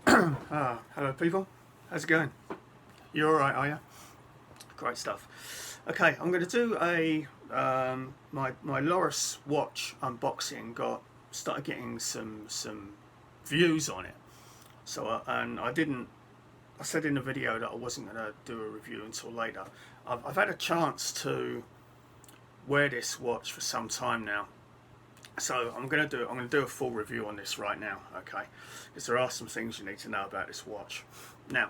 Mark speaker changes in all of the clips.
Speaker 1: Hello people, how's it going? You alright, are you? Great stuff. Okay, I'm going to do a my Lorus watch unboxing. Started getting some views on it. So and I didn't. I said in the video that I wasn't going to do a review until later. I've had a chance to wear this watch for some time now. So I'm going to do a full review on this right now, okay? Because there are some things you need to know about this watch. Now,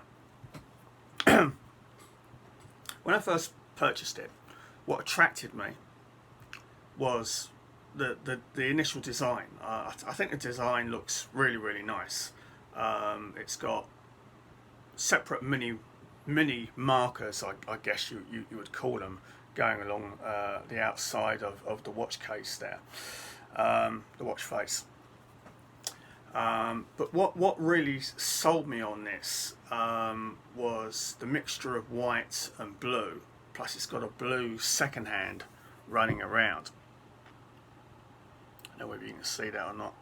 Speaker 1: when I first purchased it, what attracted me was the initial design. I think the design looks really nice. It's got separate mini markers, I guess you would call them, going along the outside of the watch case there. The watch face. But what really sold me on this was the mixture of white and blue, plus it's got a blue second hand running around. I don't know whether you can see that or not.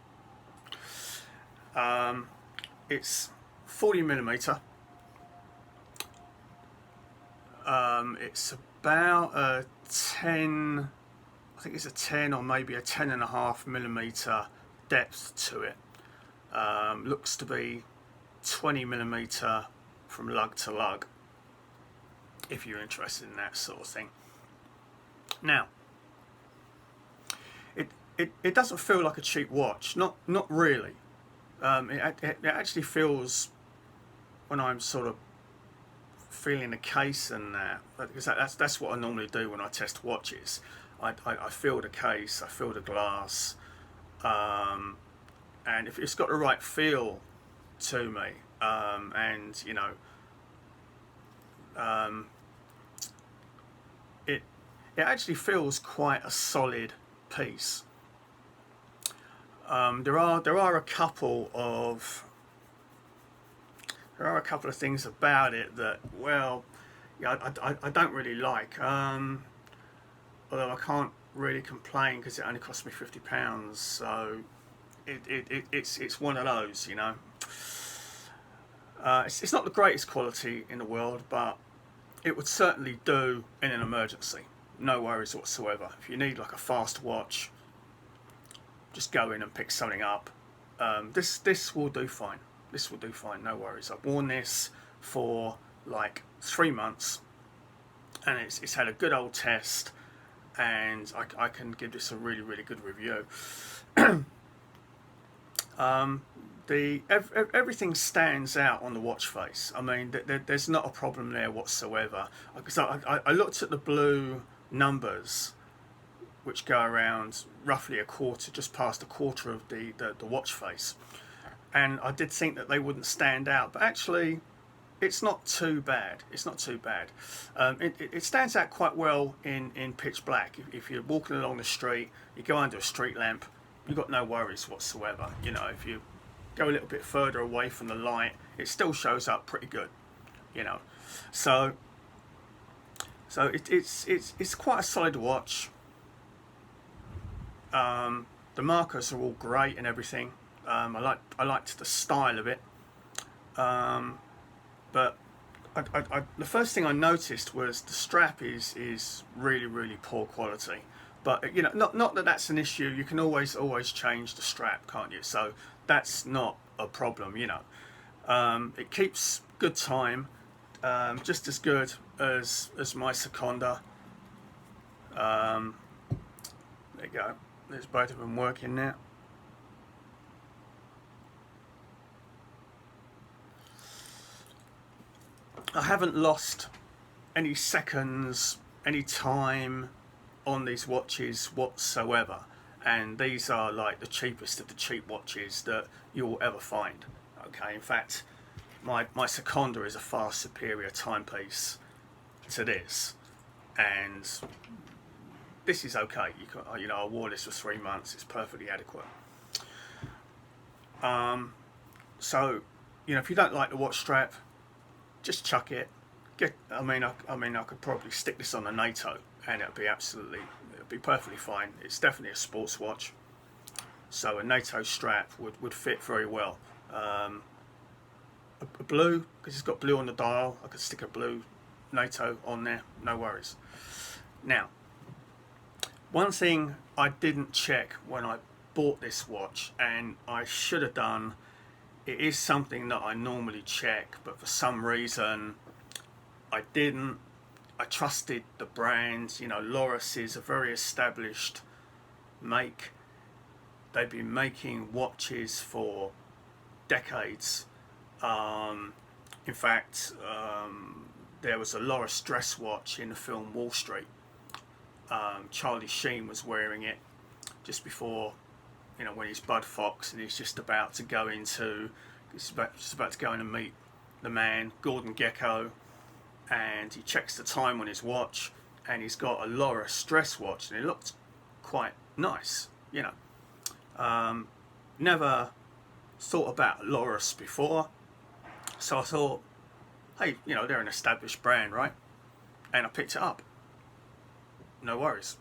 Speaker 1: It's 40mm. It's about a 10, I think it's a 10 or maybe a 10.5mm depth to it. Looks to be 20mm from lug to lug, if you're interested in that sort of thing. Now, it doesn't feel like a cheap watch, not really. It actually feels, when I'm sort of feeling the case and that, because that's what I normally do when I test watches. I feel the case, I feel the glass, and if it's got the right feel to me, and you know, it actually feels quite a solid piece. There are a couple of things about it that, well, yeah, I don't really like. Although I can't really complain because it only cost me £50, so it's one of those, you know. It's not the greatest quality in the world, but it would certainly do in an emergency. No worries whatsoever. If you need like a fast watch, just go in and pick something up. This will do fine. This will do fine. No worries. I've worn this for like 3 months, and it's had a good old test. And I can give this a really good review. Everything stands out on the watch face. I mean, there's not a problem there whatsoever. Because I looked at the blue numbers, which go around roughly a quarter, just past a quarter of the watch face, and I did think that they wouldn't stand out, but actually, it's not too bad. It's not too bad. It stands out quite well in pitch black. If you're walking along the street, you go under a street lamp, you've got no worries whatsoever. You know, if you go a little bit further away from the light, it still shows up pretty good. You know, so it's quite a solid watch. The markers are all great and everything. I liked the style of it. But the first thing I noticed was the strap is really poor quality. But you know, not that that's an issue. You can always change the strap, can't you? So that's not a problem, you know. It keeps good time, just as good as my Seconda. There you go. There's both of them working now. I haven't lost any seconds, any time on these watches whatsoever, and these are like the cheapest of the cheap watches that you'll ever find. Okay, in fact, my Seconda is a far superior timepiece to this, and this is okay. You know, I wore this for 3 months. It's perfectly adequate. So, you know, if you don't like the watch strap, just chuck it. I mean, I could probably stick this on a NATO, and it'll be perfectly fine. It's definitely a sports watch, so a NATO strap would fit very well. a blue, because it's got blue on the dial. I could stick a blue NATO on there, no worries. Now, one thing I didn't check when I bought this watch, and I should have done, it is something that I normally check, but for some reason I didn't. I trusted the brand. You know, Lorus is a very established make. They've been making watches for decades. In fact, there was a Lorus dress watch in the film Wall Street. Charlie Sheen was wearing it just before, you know, when he's Bud Fox and he's just about to go into, just about to go in and meet the man, Gordon Gekko, and he checks the time on his watch, and he's got a Lorus dress watch, and it looked quite nice, you know. Never thought about Lorus before, so I thought, hey, you know, they're an established brand, right? And I picked it up. No worries.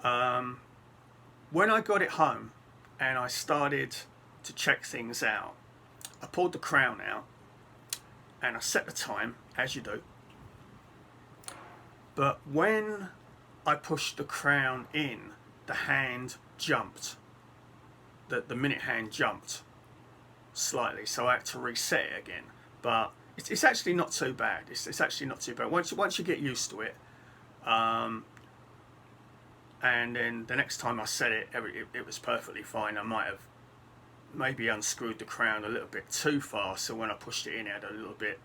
Speaker 1: When I got it home and I started to check things out, I pulled the crown out and I set the time, as you do. But when I pushed the crown in, the hand jumped. The minute hand jumped slightly, so I had to reset it again. But it's actually not too bad. It's actually not too bad once you get used to it. And then the next time I set it, it was perfectly fine. I might have maybe unscrewed the crown a little bit too far, so when I pushed it in, it had a little bit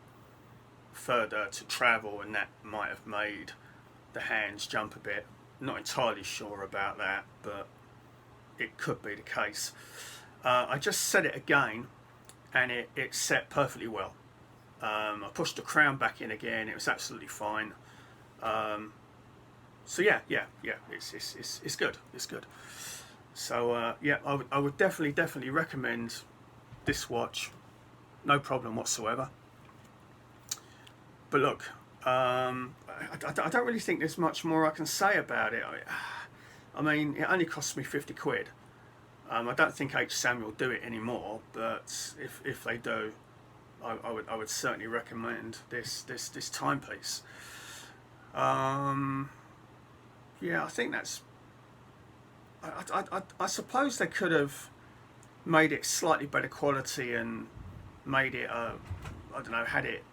Speaker 1: further to travel, and that might have made the hands jump a bit. Not entirely sure about that, but it could be the case. I just set it again, and it set perfectly well. I pushed the crown back in again. It was absolutely fine. So yeah, it's good. It's good. So yeah, I would definitely recommend this watch. No problem whatsoever. But look, I don't really think there's much more I can say about it. I mean, it only cost me 50 quid. I don't think H. Samuel do it anymore, but if they do, I would certainly recommend this timepiece. Yeah, I think that's. I suppose they could have made it slightly better quality and made it, I don't know, had it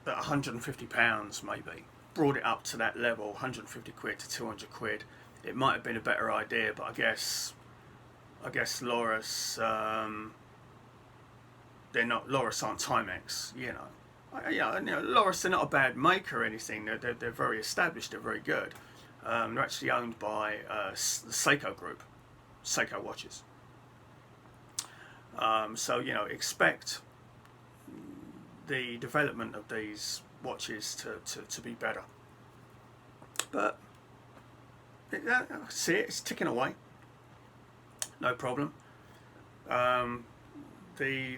Speaker 1: at £150 maybe, brought it up to that level, 150 quid to 200 quid. It might have been a better idea, but I guess Lorus, they're not, Lorus aren't Timex, you know. You know, Lorus, they're not a bad maker or anything. They're very established. They're very good. They're actually owned by the Seiko Group, Seiko watches. So you know, expect the development of these watches to be better. But I see it, it's ticking away. No problem. The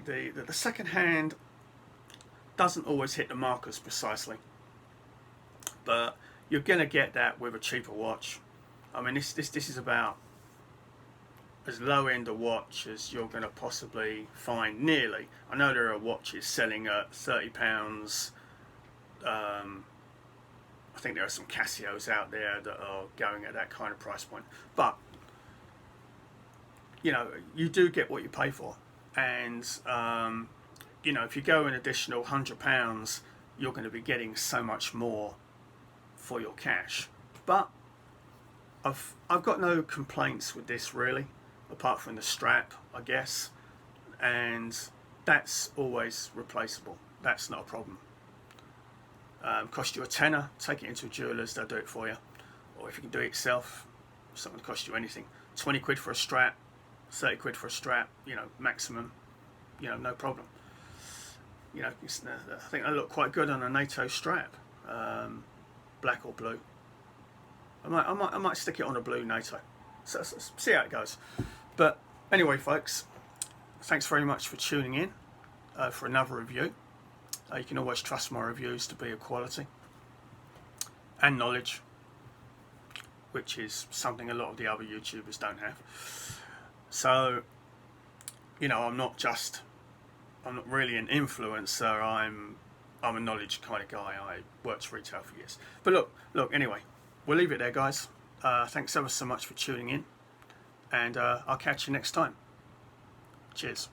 Speaker 1: second hand doesn't always hit the markers precisely, but you're gonna get that with a cheaper watch. I mean, this is about as low end a watch as you're gonna possibly find. Nearly. I know there are watches selling at £30. I think there are some Casios out there that are going at that kind of price point, but you know, you do get what you pay for, and you know, if you go an additional £100, you're going to be getting so much more for your cash. But I've got no complaints with this really, apart from the strap, I guess, and that's always replaceable. That's not a problem. Cost you a tenner, take it into a jeweller's, they'll do it for you. Or if you can do it yourself, it's not going to cost you anything. 20 quid for a strap, 30 quid for a strap, you know, maximum, you know, no problem. You know, I think they look quite good on a NATO strap, black or blue. I might stick it on a blue NATO. So see how it goes. But anyway, folks, thanks very much for tuning in for another review. You can always trust my reviews to be of quality and knowledge, which is something a lot of the other YouTubers don't have. So, you know, I'm not just I'm not really an influencer. I'm a knowledge kind of guy. I worked retail for years. But look. Anyway, we'll leave it there, guys. Thanks ever so much for tuning in, and I'll catch you next time. Cheers.